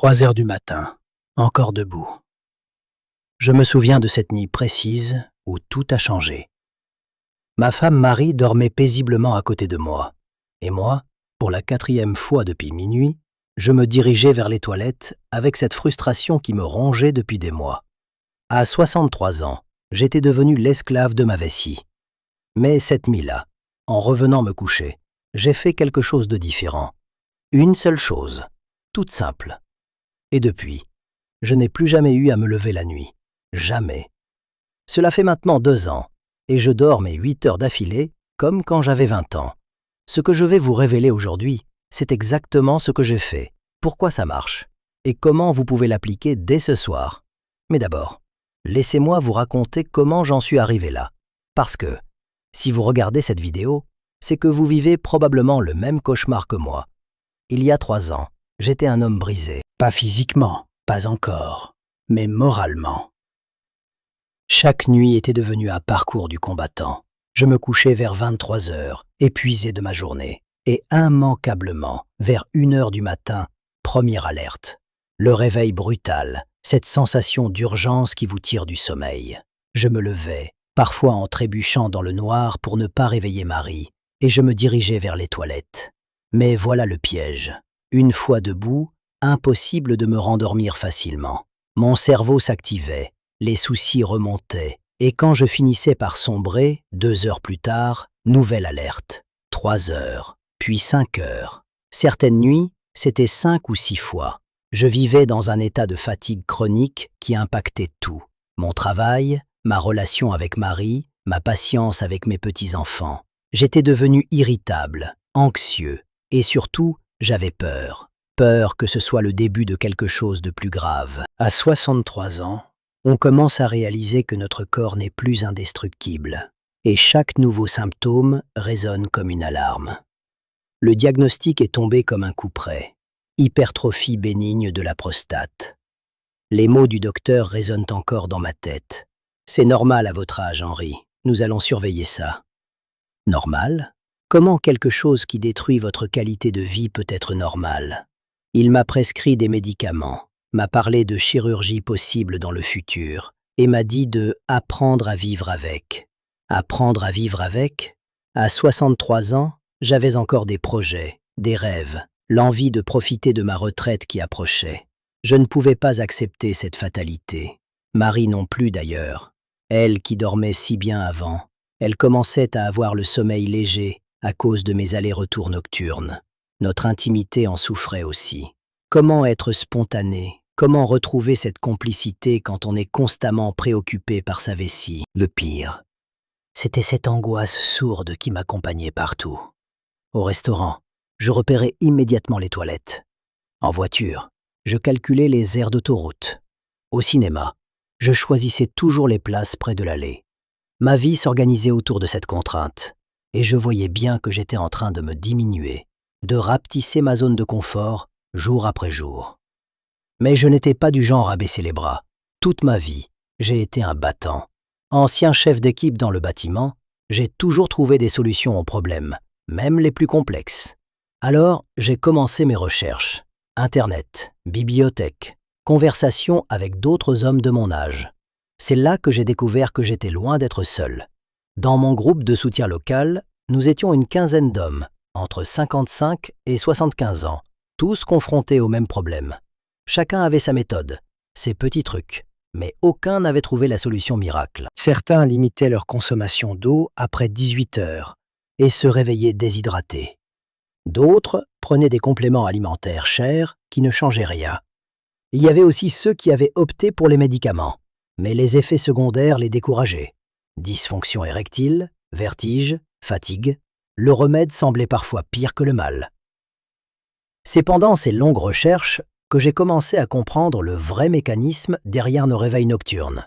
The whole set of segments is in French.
3 heures du matin, encore debout. Je me souviens de cette nuit précise où tout a changé. Ma femme Marie dormait paisiblement à côté de moi, et moi, pour la 4e fois depuis minuit, je me dirigeais vers les toilettes avec cette frustration qui me rongeait depuis des mois. À 63 ans, j'étais devenu l'esclave de ma vessie. Mais cette nuit-là, en revenant me coucher, j'ai fait quelque chose de différent. Une seule chose, toute simple. Et depuis, je n'ai plus jamais eu à me lever la nuit. Jamais. Cela fait maintenant 2 ans, et je dors mes 8 heures d'affilée, comme quand j'avais 20 ans. Ce que je vais vous révéler aujourd'hui, c'est exactement ce que j'ai fait, pourquoi ça marche, et comment vous pouvez l'appliquer dès ce soir. Mais d'abord, laissez-moi vous raconter comment j'en suis arrivé là. Parce que, si vous regardez cette vidéo, c'est que vous vivez probablement le même cauchemar que moi. Il y a 3 ans, j'étais un homme brisé. Pas physiquement, pas encore, mais moralement. Chaque nuit était devenue un parcours du combattant. Je me couchais vers 23 heures, épuisé de ma journée, et immanquablement, vers 1 heure du matin, première alerte. Le réveil brutal, cette sensation d'urgence qui vous tire du sommeil. Je me levais, parfois en trébuchant dans le noir pour ne pas réveiller Marie, et je me dirigeais vers les toilettes. Mais voilà le piège. Une fois debout, impossible de me rendormir facilement. Mon cerveau s'activait, les soucis remontaient, et quand je finissais par sombrer, 2 heures plus tard, nouvelle alerte. 3 heures, puis 5 heures. Certaines nuits, c'était 5 ou 6 fois. Je vivais dans un état de fatigue chronique qui impactait tout. Mon travail, ma relation avec Marie, ma patience avec mes petits-enfants. J'étais devenu irritable, anxieux, et surtout, j'avais peur. Peur que ce soit le début de quelque chose de plus grave. À 63 ans, on commence à réaliser que notre corps n'est plus indestructible, et chaque nouveau symptôme résonne comme une alarme. Le diagnostic est tombé comme un coup près. Hypertrophie bénigne de la prostate. Les mots du docteur résonnent encore dans ma tête. C'est normal à votre âge, Henri. Nous allons surveiller ça. Normal? Comment quelque chose qui détruit votre qualité de vie peut être normal? Il m'a prescrit des médicaments, m'a parlé de chirurgie possible dans le futur et m'a dit de « apprendre à vivre avec ». Apprendre à vivre avec? À 63 ans, j'avais encore des projets, des rêves, l'envie de profiter de ma retraite qui approchait. Je ne pouvais pas accepter cette fatalité. Marie non plus d'ailleurs. Elle qui dormait si bien avant, elle commençait à avoir le sommeil léger à cause de mes allers-retours nocturnes. Notre intimité en souffrait aussi. Comment être spontané? Comment retrouver cette complicité quand on est constamment préoccupé par sa vessie? Le pire, c'était cette angoisse sourde qui m'accompagnait partout. Au restaurant, je repérais immédiatement les toilettes. En voiture, je calculais les aires d'autoroute. Au cinéma, je choisissais toujours les places près de l'allée. Ma vie s'organisait autour de cette contrainte, et je voyais bien que j'étais en train de me diminuer, de rapetisser ma zone de confort jour après jour. Mais je n'étais pas du genre à baisser les bras. Toute ma vie, j'ai été un battant. Ancien chef d'équipe dans le bâtiment, j'ai toujours trouvé des solutions aux problèmes, même les plus complexes. Alors, j'ai commencé mes recherches. Internet, bibliothèque, conversations avec d'autres hommes de mon âge. C'est là que j'ai découvert que j'étais loin d'être seul. Dans mon groupe de soutien local, nous étions une quinzaine d'hommes, entre 55 et 75 ans, tous confrontés au même problème. Chacun avait sa méthode, ses petits trucs, mais aucun n'avait trouvé la solution miracle. Certains limitaient leur consommation d'eau après 18 heures et se réveillaient déshydratés. D'autres prenaient des compléments alimentaires chers qui ne changeaient rien. Il y avait aussi ceux qui avaient opté pour les médicaments, mais les effets secondaires les décourageaient. Dysfonction érectile, vertige, fatigue, le remède semblait parfois pire que le mal. C'est pendant ces longues recherches que j'ai commencé à comprendre le vrai mécanisme derrière nos réveils nocturnes.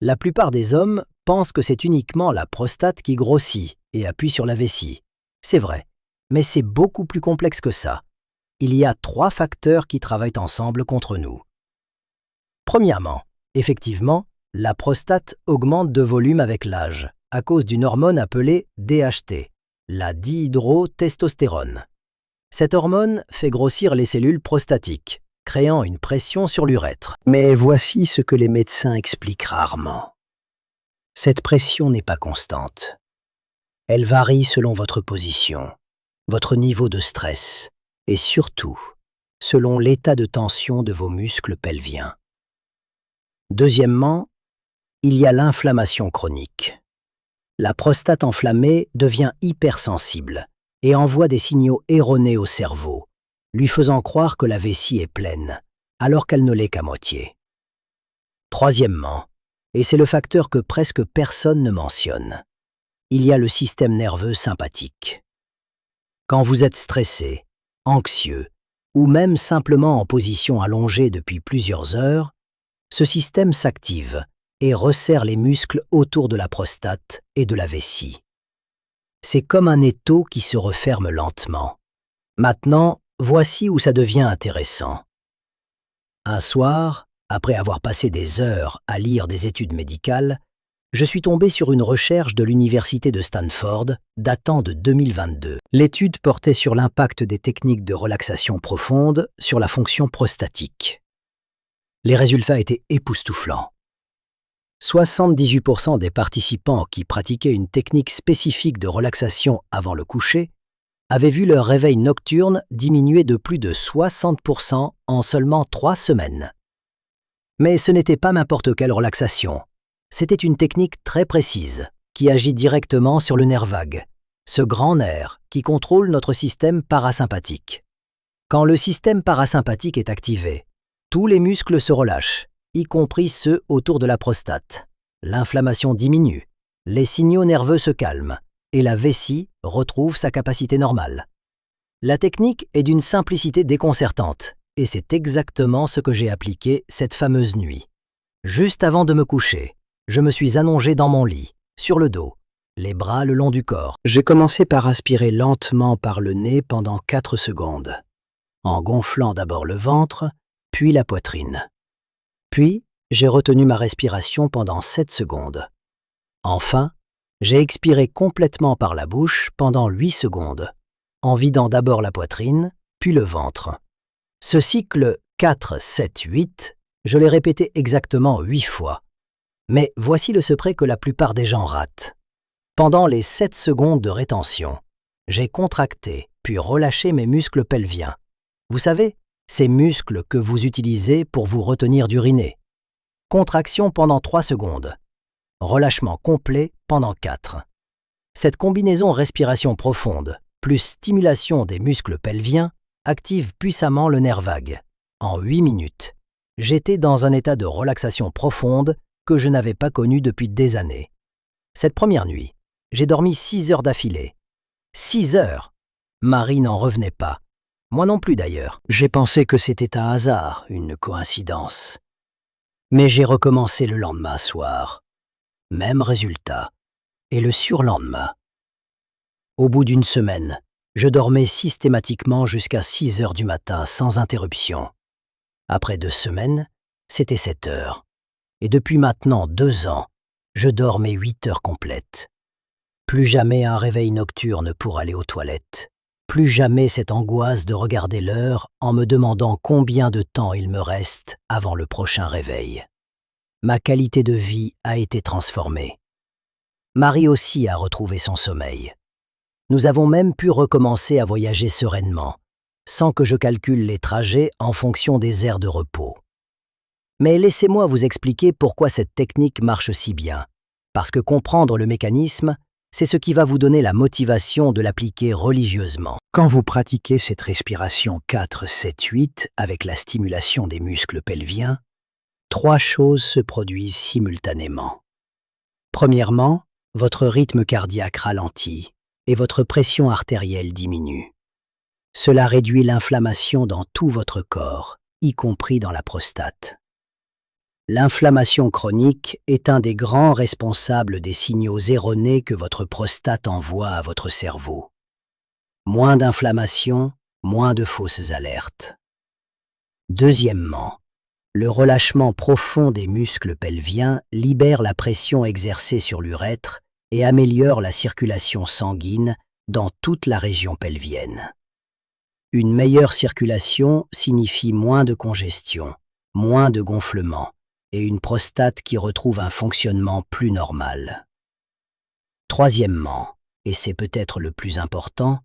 La plupart des hommes pensent que c'est uniquement la prostate qui grossit et appuie sur la vessie. C'est vrai, mais c'est beaucoup plus complexe que ça. Il y a 3 facteurs qui travaillent ensemble contre nous. Premièrement, effectivement, la prostate augmente de volume avec l'âge, à cause d'une hormone appelée DHT, la dihydrotestostérone. Cette hormone fait grossir les cellules prostatiques, créant une pression sur l'urètre. Mais voici ce que les médecins expliquent rarement. Cette pression n'est pas constante. Elle varie selon votre position, votre niveau de stress et surtout selon l'état de tension de vos muscles pelviens. Deuxièmement, il y a l'inflammation chronique. La prostate enflammée devient hypersensible et envoie des signaux erronés au cerveau, lui faisant croire que la vessie est pleine, alors qu'elle ne l'est qu'à moitié. Troisièmement, et c'est le facteur que presque personne ne mentionne, il y a le système nerveux sympathique. Quand vous êtes stressé, anxieux, ou même simplement en position allongée depuis plusieurs heures, ce système s'active et resserre les muscles autour de la prostate et de la vessie. C'est comme un étau qui se referme lentement. Maintenant, voici où ça devient intéressant. Un soir, après avoir passé des heures à lire des études médicales, je suis tombé sur une recherche de l'université de Stanford datant de 2022. L'étude portait sur l'impact des techniques de relaxation profonde sur la fonction prostatique. Les résultats étaient époustouflants. 78% des participants qui pratiquaient une technique spécifique de relaxation avant le coucher avaient vu leur réveil nocturne diminuer de plus de 60% en seulement 3 semaines. Mais ce n'était pas n'importe quelle relaxation. C'était une technique très précise qui agit directement sur le nerf vague, ce grand nerf qui contrôle notre système parasympathique. Quand le système parasympathique est activé, tous les muscles se relâchent, y compris ceux autour de la prostate. L'inflammation diminue, les signaux nerveux se calment et la vessie retrouve sa capacité normale. La technique est d'une simplicité déconcertante et c'est exactement ce que j'ai appliqué cette fameuse nuit. Juste avant de me coucher, je me suis allongé dans mon lit, sur le dos, les bras le long du corps. J'ai commencé par aspirer lentement par le nez pendant 4 secondes, en gonflant d'abord le ventre, puis la poitrine. Puis, j'ai retenu ma respiration pendant 7 secondes. Enfin, j'ai expiré complètement par la bouche pendant 8 secondes, en vidant d'abord la poitrine, puis le ventre. Ce cycle 4, 7, 8, je l'ai répété exactement 8 fois. Mais voici le secret que la plupart des gens ratent. Pendant les 7 secondes de rétention, j'ai contracté puis relâché mes muscles pelviens. Vous savez, ces muscles que vous utilisez pour vous retenir d'uriner. Contraction pendant 3 secondes. Relâchement complet pendant 4. Cette combinaison respiration profonde plus stimulation des muscles pelviens active puissamment le nerf vague. En 8 minutes, j'étais dans un état de relaxation profonde que je n'avais pas connu depuis des années. Cette première nuit, j'ai dormi 6 heures d'affilée. 6 heures! Marie n'en revenait pas. Moi non plus d'ailleurs. J'ai pensé que c'était un hasard, une coïncidence. Mais j'ai recommencé le lendemain soir. Même résultat. Et le surlendemain. Au bout d'une semaine, je dormais systématiquement jusqu'à 6 heures du matin sans interruption. Après 2 semaines, c'était 7 heures. Et depuis maintenant 2 ans, je dors mes 8 heures complètes. Plus jamais un réveil nocturne pour aller aux toilettes. Plus jamais cette angoisse de regarder l'heure en me demandant combien de temps il me reste avant le prochain réveil. Ma qualité de vie a été transformée. Marie aussi a retrouvé son sommeil. Nous avons même pu recommencer à voyager sereinement, sans que je calcule les trajets en fonction des aires de repos. Mais laissez-moi vous expliquer pourquoi cette technique marche si bien, parce que comprendre le mécanisme, c'est ce qui va vous donner la motivation de l'appliquer religieusement. Quand vous pratiquez cette respiration 4-7-8 avec la stimulation des muscles pelviens, 3 choses se produisent simultanément. Premièrement, votre rythme cardiaque ralentit et votre pression artérielle diminue. Cela réduit l'inflammation dans tout votre corps, y compris dans la prostate. L'inflammation chronique est un des grands responsables des signaux erronés que votre prostate envoie à votre cerveau. Moins d'inflammation, moins de fausses alertes. Deuxièmement, le relâchement profond des muscles pelviens libère la pression exercée sur l'urètre et améliore la circulation sanguine dans toute la région pelvienne. Une meilleure circulation signifie moins de congestion, moins de gonflement et une prostate qui retrouve un fonctionnement plus normal. Troisièmement, et c'est peut-être le plus important,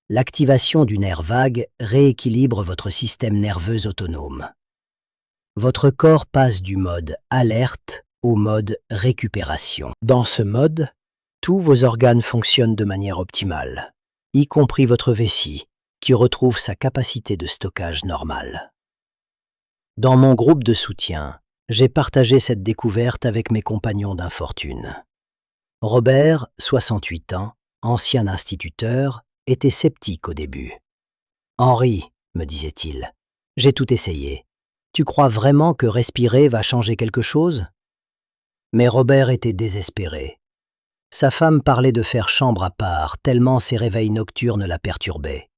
l'activation du nerf vague rééquilibre votre système nerveux autonome. Votre corps passe du mode alerte au mode récupération. Dans ce mode, tous vos organes fonctionnent de manière optimale, y compris votre vessie, qui retrouve sa capacité de stockage normale. Dans mon groupe de soutien, j'ai partagé cette découverte avec mes compagnons d'infortune. Robert, 68 ans, ancien instituteur, était sceptique au début. « Henri, me disait-il, j'ai tout essayé. Tu crois vraiment que respirer va changer quelque chose ?» Mais Robert était désespéré. Sa femme parlait de faire chambre à part, tellement ses réveils nocturnes la perturbaient.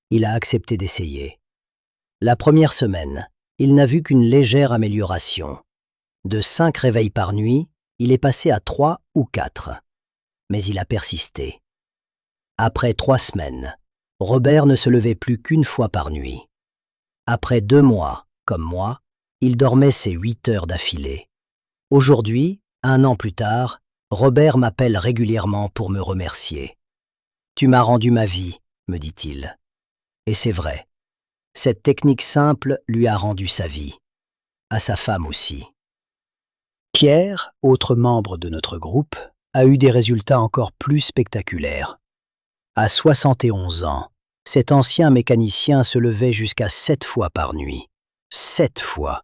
Il a accepté d'essayer. La première semaine, il n'a vu qu'une légère amélioration. De 5 réveils par nuit, il est passé à 3 ou 4. Mais il a persisté. Après 3 semaines, Robert ne se levait plus qu'une fois par nuit. Après 2 mois, comme moi, il dormait ses 8 heures d'affilée. Aujourd'hui, 1 an plus tard, Robert m'appelle régulièrement pour me remercier. « Tu m'as rendu ma vie », me dit-il. Et c'est vrai. Cette technique simple lui a rendu sa vie. À sa femme aussi. Pierre, autre membre de notre groupe, a eu des résultats encore plus spectaculaires. À 71 ans, cet ancien mécanicien se levait jusqu'à 7 fois par nuit. 7 fois.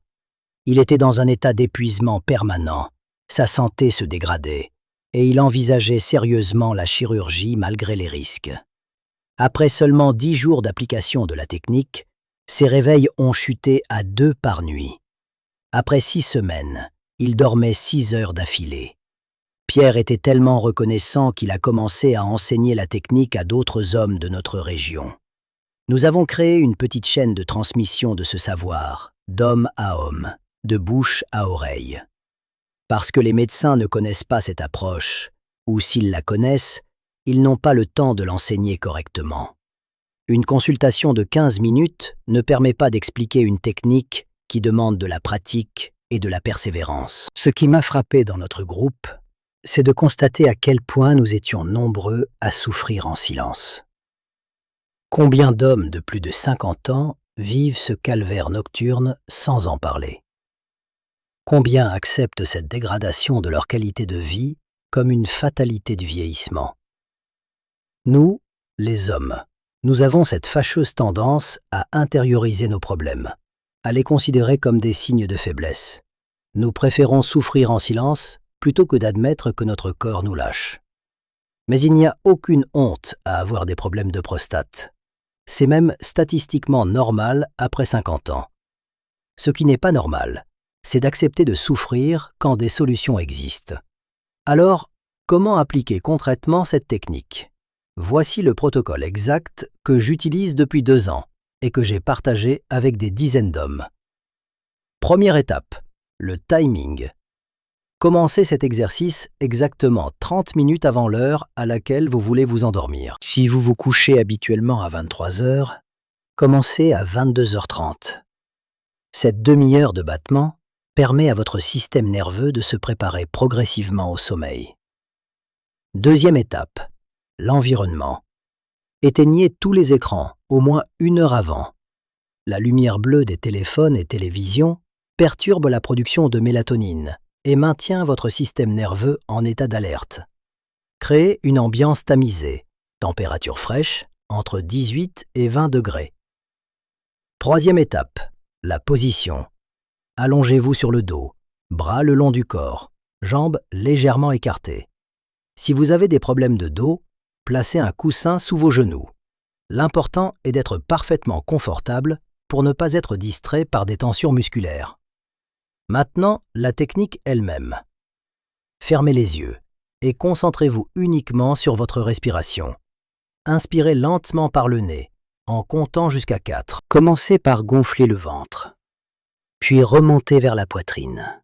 Il était dans un état d'épuisement permanent, sa santé se dégradait, et il envisageait sérieusement la chirurgie malgré les risques. Après seulement 10 jours d'application de la technique, ses réveils ont chuté à 2 par nuit. Après 6 semaines, il dormait 6 heures d'affilée. Pierre était tellement reconnaissant qu'il a commencé à enseigner la technique à d'autres hommes de notre région. Nous avons créé une petite chaîne de transmission de ce savoir, d'homme à homme, de bouche à oreille. Parce que les médecins ne connaissent pas cette approche, ou s'ils la connaissent, ils n'ont pas le temps de l'enseigner correctement. Une consultation de 15 minutes ne permet pas d'expliquer une technique qui demande de la pratique et de la persévérance. Ce qui m'a frappé dans notre groupe, c'est de constater à quel point nous étions nombreux à souffrir en silence. Combien d'hommes de plus de 50 ans vivent ce calvaire nocturne sans en parler? Combien acceptent cette dégradation de leur qualité de vie comme une fatalité du vieillissement? Nous, les hommes, nous avons cette fâcheuse tendance à intérioriser nos problèmes, à les considérer comme des signes de faiblesse. Nous préférons souffrir en silence plutôt que d'admettre que notre corps nous lâche. Mais il n'y a aucune honte à avoir des problèmes de prostate. C'est même statistiquement normal après 50 ans. Ce qui n'est pas normal, c'est d'accepter de souffrir quand des solutions existent. Alors, comment appliquer concrètement cette technique? Voici le protocole exact que j'utilise depuis 2 ans et que j'ai partagé avec des dizaines d'hommes. Première étape, le timing. Commencez cet exercice exactement 30 minutes avant l'heure à laquelle vous voulez vous endormir. Si vous vous couchez habituellement à 23 h, commencez à 22h30. Cette demi-heure de battement permet à votre système nerveux de se préparer progressivement au sommeil. Deuxième étape, l'environnement. Éteignez tous les écrans, au moins 1 heure avant. La lumière bleue des téléphones et télévisions perturbe la production de mélatonine et maintient votre système nerveux en état d'alerte. Créez une ambiance tamisée, température fraîche, entre 18 et 20 degrés. Troisième étape, la position. Allongez-vous sur le dos, bras le long du corps, jambes légèrement écartées. Si vous avez des problèmes de dos, placez un coussin sous vos genoux. L'important est d'être parfaitement confortable pour ne pas être distrait par des tensions musculaires. Maintenant, la technique elle-même. Fermez les yeux et concentrez-vous uniquement sur votre respiration. Inspirez lentement par le nez, en comptant jusqu'à 4. Commencez par gonfler le ventre, puis remontez vers la poitrine.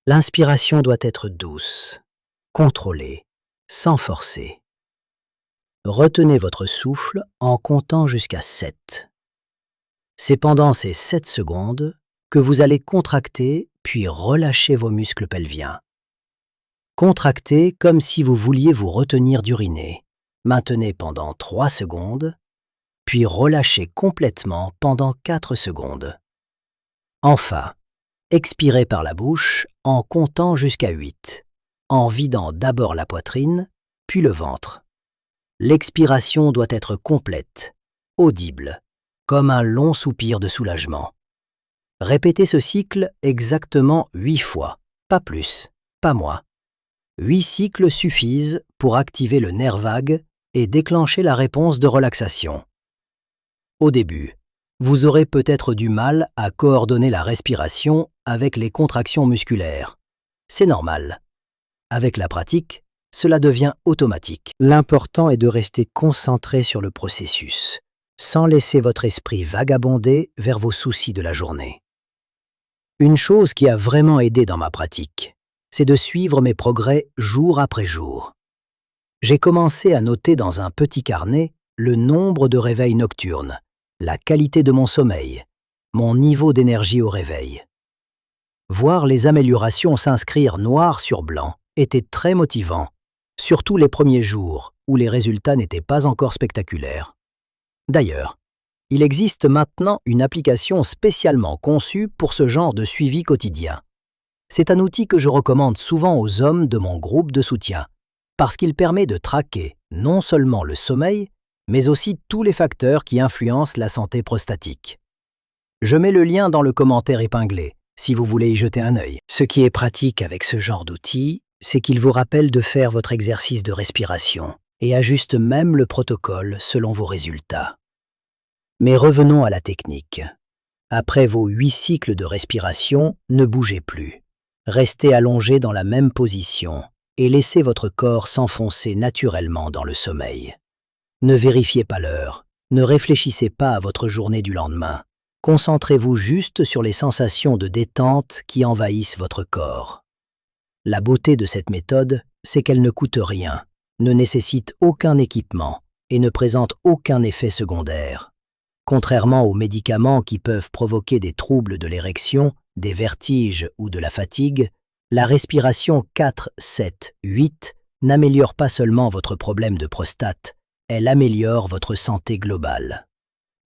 L'inspiration doit être douce, contrôlée, sans forcer. retenez votre souffle en comptant jusqu'à 7. C'est pendant ces 7 secondes que vous allez contracter puis relâcher vos muscles pelviens. Contractez comme si vous vouliez vous retenir d'uriner. Maintenez pendant 3 secondes, puis relâchez complètement pendant 4 secondes. Enfin, expirez par la bouche en comptant jusqu'à 8, en vidant d'abord la poitrine, puis le ventre. L'expiration doit être complète, audible, comme un long soupir de soulagement. Répétez ce cycle exactement 8 fois, pas plus, pas moins. 8 cycles suffisent pour activer le nerf vague et déclencher la réponse de relaxation. Au début, vous aurez peut-être du mal à coordonner la respiration avec les contractions musculaires. C'est normal. Avec la pratique, cela devient automatique. L'important est de rester concentré sur le processus, sans laisser votre esprit vagabonder vers vos soucis de la journée. Une chose qui a vraiment aidé dans ma pratique, c'est de suivre mes progrès jour après jour. J'ai commencé à noter dans un petit carnet le nombre de réveils nocturnes, la qualité de mon sommeil, mon niveau d'énergie au réveil. Voir les améliorations s'inscrire noir sur blanc était très motivant, surtout les premiers jours où les résultats n'étaient pas encore spectaculaires. D'ailleurs, il existe maintenant une application spécialement conçue pour ce genre de suivi quotidien. C'est un outil que je recommande souvent aux hommes de mon groupe de soutien, parce qu'il permet de traquer non seulement le sommeil, mais aussi tous les facteurs qui influencent la santé prostatique. Je mets le lien dans le commentaire épinglé, si vous voulez y jeter un œil. Ce qui est pratique avec ce genre d'outil, c'est qu'il vous rappelle de faire votre exercice de respiration et ajuste même le protocole selon vos résultats. Mais revenons à la technique. Après vos 8 cycles de respiration, ne bougez plus. Restez allongé dans la même position et laissez votre corps s'enfoncer naturellement dans le sommeil. Ne vérifiez pas l'heure, ne réfléchissez pas à votre journée du lendemain. Concentrez-vous juste sur les sensations de détente qui envahissent votre corps. La beauté de cette méthode, c'est qu'elle ne coûte rien, ne nécessite aucun équipement et ne présente aucun effet secondaire. Contrairement aux médicaments qui peuvent provoquer des troubles de l'érection, des vertiges ou de la fatigue, la respiration 4-7-8 n'améliore pas seulement votre problème de prostate, elle améliore votre santé globale.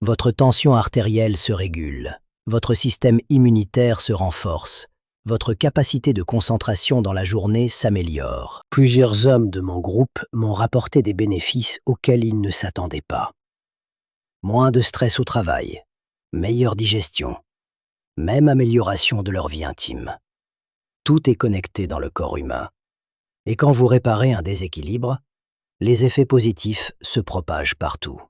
Votre tension artérielle se régule, votre système immunitaire se renforce, votre capacité de concentration dans la journée s'améliore. Plusieurs hommes de mon groupe m'ont rapporté des bénéfices auxquels ils ne s'attendaient pas. Moins de stress au travail, meilleure digestion, même amélioration de leur vie intime. Tout est connecté dans le corps humain. Et quand vous réparez un déséquilibre, les effets positifs se propagent partout.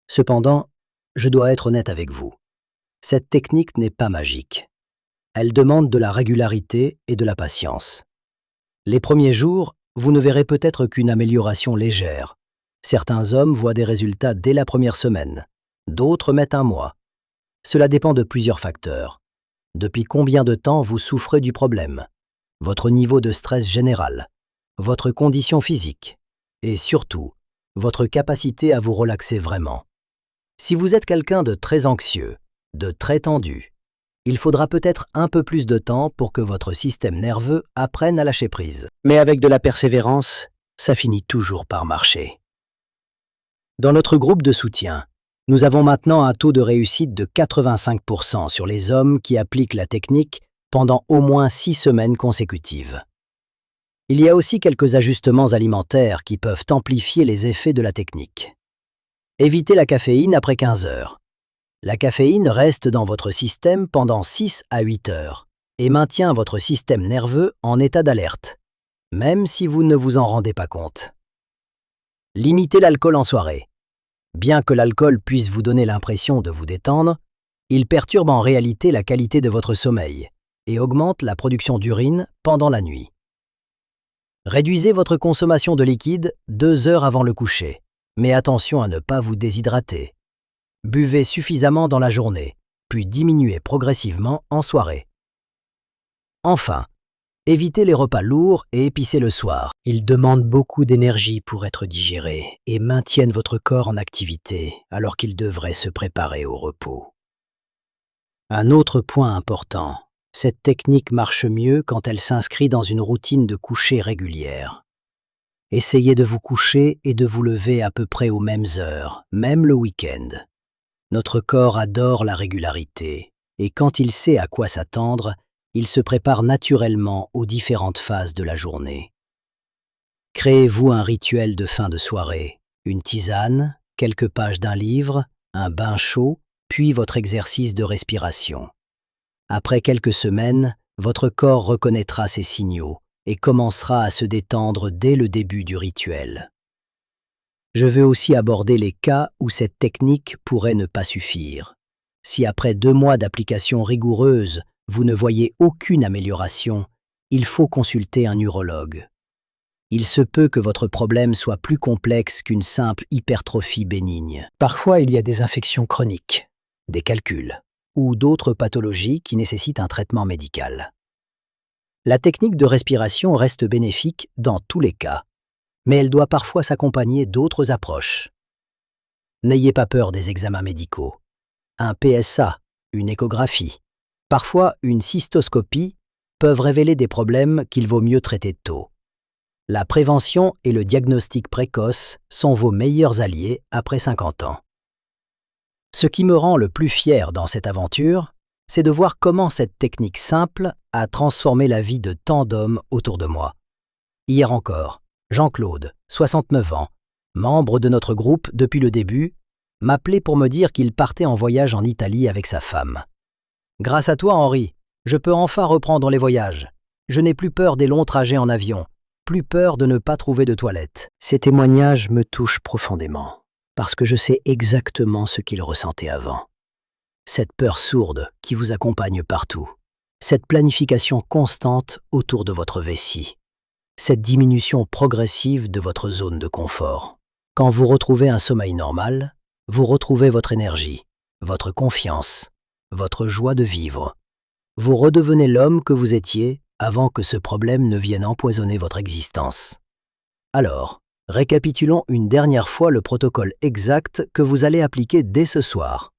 Cependant, je dois être honnête avec vous. Cette technique n'est pas magique. Elle demande de la régularité et de la patience. Les premiers jours, vous ne verrez peut-être qu'une amélioration légère. Certains hommes voient des résultats dès la première semaine. D'autres mettent un mois. Cela dépend de plusieurs facteurs. Depuis combien de temps vous souffrez du problème? Votre niveau de stress général, votre condition physique et surtout, votre capacité à vous relaxer vraiment. Si vous êtes quelqu'un de très anxieux, de très tendu, il faudra peut-être un peu plus de temps pour que votre système nerveux apprenne à lâcher prise. Mais avec de la persévérance, ça finit toujours par marcher. Dans notre groupe de soutien, nous avons maintenant un taux de réussite de 85% sur les hommes qui appliquent la technique pendant au moins 6 semaines consécutives. Il y a aussi quelques ajustements alimentaires qui peuvent amplifier les effets de la technique. Évitez la caféine après 15 heures. La caféine reste dans votre système pendant 6 à 8 heures et maintient votre système nerveux en état d'alerte, même si vous ne vous en rendez pas compte. Limitez l'alcool en soirée. Bien que l'alcool puisse vous donner l'impression de vous détendre, il perturbe en réalité la qualité de votre sommeil et augmente la production d'urine pendant la nuit. Réduisez votre consommation de liquide 2 heures avant le coucher, mais attention à ne pas vous déshydrater. Buvez suffisamment dans la journée, puis diminuez progressivement en soirée. Enfin, Évitez les repas lourds et épicés le soir. Ils demandent beaucoup d'énergie pour être digérés et maintiennent votre corps en activité alors qu'il devrait se préparer au repos. Un autre point important, cette technique marche mieux quand elle s'inscrit dans une routine de coucher régulière. Essayez de vous coucher et de vous lever à peu près aux mêmes heures, même le week-end. Notre corps adore la régularité et quand il sait à quoi s'attendre, il se prépare naturellement aux différentes phases de la journée. Créez-vous un rituel de fin de soirée, une tisane, quelques pages d'un livre, un bain chaud, puis votre exercice de respiration. Après quelques semaines, votre corps reconnaîtra ces signaux et commencera à se détendre dès le début du rituel. Je veux aussi aborder les cas où cette technique pourrait ne pas suffire. Si après 2 mois d'application rigoureuse, vous ne voyez aucune amélioration, il faut consulter un urologue. Il se peut que votre problème soit plus complexe qu'une simple hypertrophie bénigne. Parfois, il y a des infections chroniques, des calculs ou d'autres pathologies qui nécessitent un traitement médical. La technique de respiration reste bénéfique dans tous les cas, mais elle doit parfois s'accompagner d'autres approches. N'ayez pas peur des examens médicaux. Un PSA, une échographie, parfois une cystoscopie peuvent révéler des problèmes qu'il vaut mieux traiter tôt. La prévention et le diagnostic précoce sont vos meilleurs alliés après 50 ans. Ce qui me rend le plus fier dans cette aventure, c'est de voir comment cette technique simple a transformé la vie de tant d'hommes autour de moi. Hier encore, Jean-Claude, 69 ans, membre de notre groupe depuis le début, m'appelait pour me dire qu'il partait en voyage en Italie avec sa femme. « Grâce à toi, Henri, je peux enfin reprendre les voyages. Je n'ai plus peur des longs trajets en avion, plus peur de ne pas trouver de toilette. » Ces témoignages me touchent profondément, parce que je sais exactement ce qu'il ressentait avant. Cette peur sourde qui vous accompagne partout, cette planification constante autour de votre vessie, cette diminution progressive de votre zone de confort. Quand vous retrouvez un sommeil normal, vous retrouvez votre énergie, votre confiance, votre joie de vivre. Vous redevenez l'homme que vous étiez avant que ce problème ne vienne empoisonner votre existence. Alors, récapitulons une dernière fois le protocole exact que vous allez appliquer dès ce soir.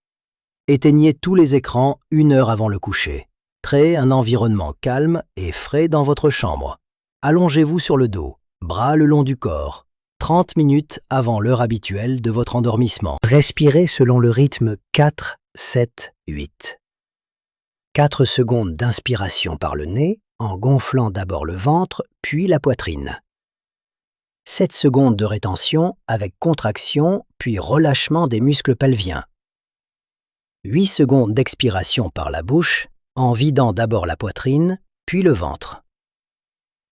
Éteignez tous les écrans 1 heure avant le coucher. Créez un environnement calme et frais dans votre chambre. Allongez-vous sur le dos, bras le long du corps, 30 minutes avant l'heure habituelle de votre endormissement. Respirez selon le rythme 4, 7, 8. 4 secondes d'inspiration par le nez, en gonflant d'abord le ventre, puis la poitrine. 7 secondes de rétention avec contraction, puis relâchement des muscles pelviens. 8 secondes d'expiration par la bouche, en vidant d'abord la poitrine, puis le ventre.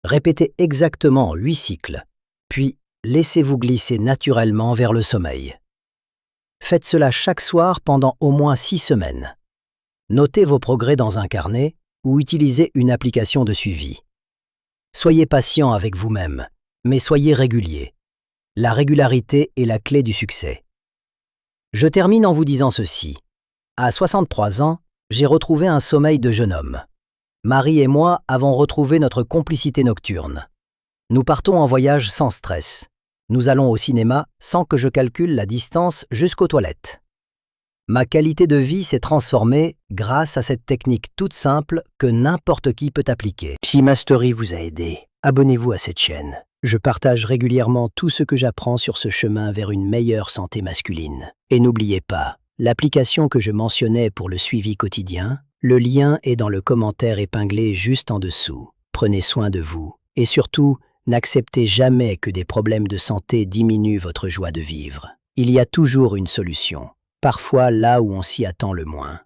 Répétez exactement 8 cycles, puis laissez-vous glisser naturellement vers le sommeil. Faites cela chaque soir pendant au moins 6 semaines. Notez vos progrès dans un carnet ou utilisez une application de suivi. Soyez patient avec vous-même, mais soyez régulier. La régularité est la clé du succès. Je termine en vous disant ceci. À 63 ans, j'ai retrouvé un sommeil de jeune homme. Marie et moi avons retrouvé notre complicité nocturne. Nous partons en voyage sans stress. Nous allons au cinéma sans que je calcule la distance jusqu'aux toilettes. Ma qualité de vie s'est transformée grâce à cette technique toute simple que n'importe qui peut appliquer. Si ma story vous a aidé, abonnez-vous à cette chaîne. Je partage régulièrement tout ce que j'apprends sur ce chemin vers une meilleure santé masculine. Et n'oubliez pas, l'application que je mentionnais pour le suivi quotidien, le lien est dans le commentaire épinglé juste en dessous. Prenez soin de vous et surtout, n'acceptez jamais que des problèmes de santé diminuent votre joie de vivre. Il y a toujours une solution, parfois là où on s'y attend le moins.